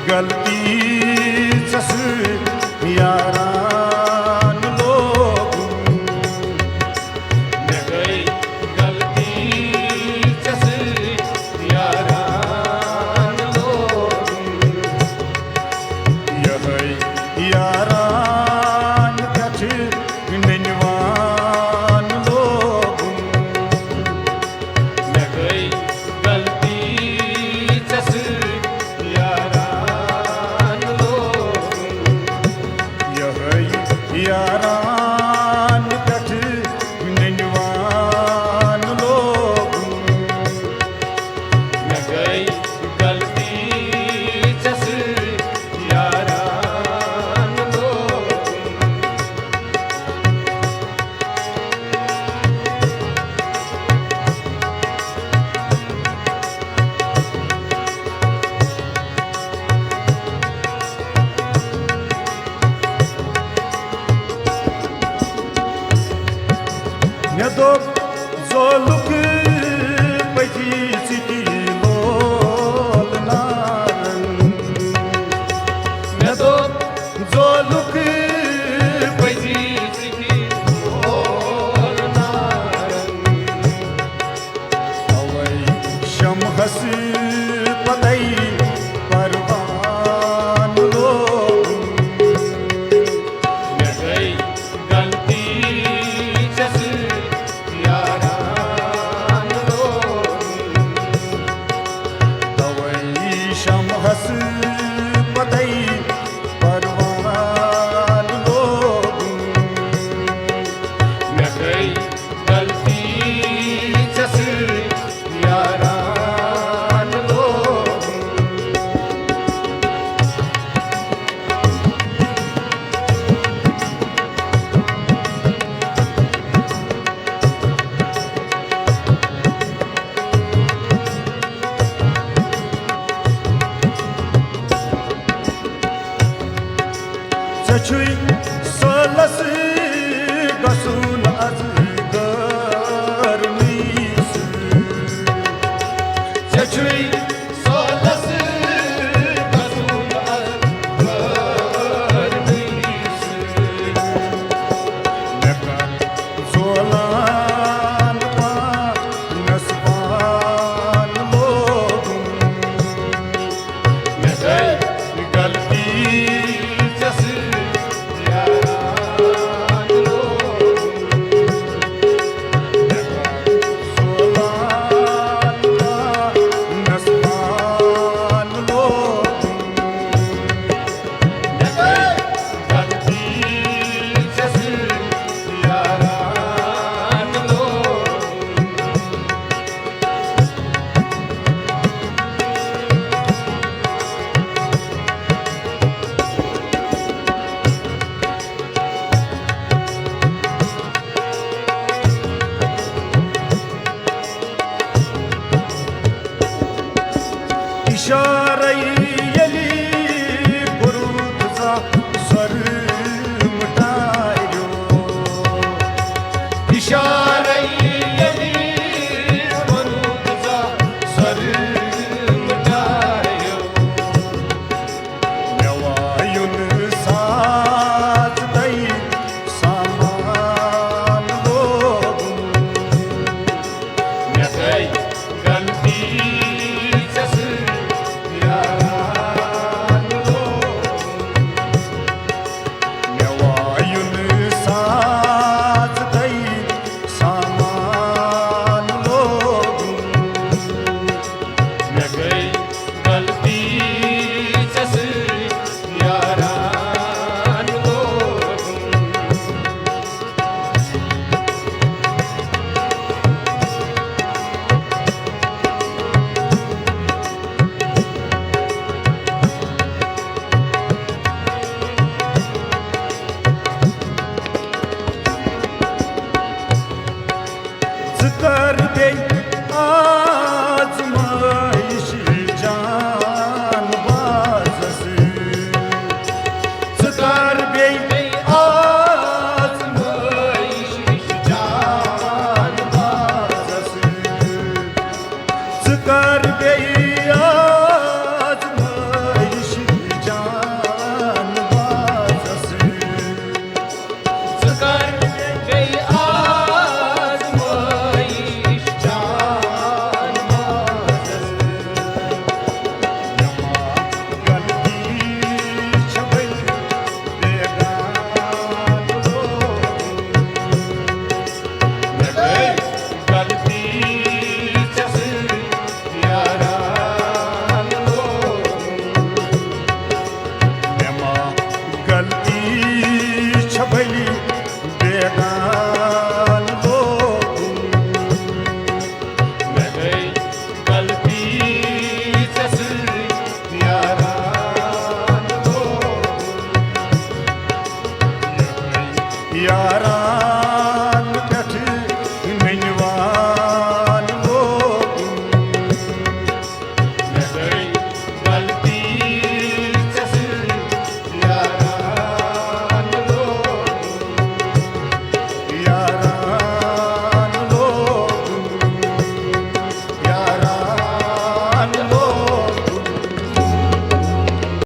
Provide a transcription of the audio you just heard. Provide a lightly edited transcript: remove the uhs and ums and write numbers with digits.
गलती सस यारान लोगों मैं गई गलती जस यारान लोगों यह यारान कछ निन्वान लोगों मैं गई गलती जस यारान लोगों यह यारान कछ निन्वान लोगों मैं गई गलती जस यारान लोगों Ne dop zorluk peki siki lol naran मैं तो zorluk पैसी सिकी और Narang awai shamhas padai parvan logun मैं गई गलती जस यारान लोगों awai shamhas padai parvan logun मैं गई गलती जस यारान लोगों Çöçüy solası gasun az görmüş चचुई सोलस गसूल अरनीस Neka zolan pa nasban logun मैं गई गलती जस यारान यारां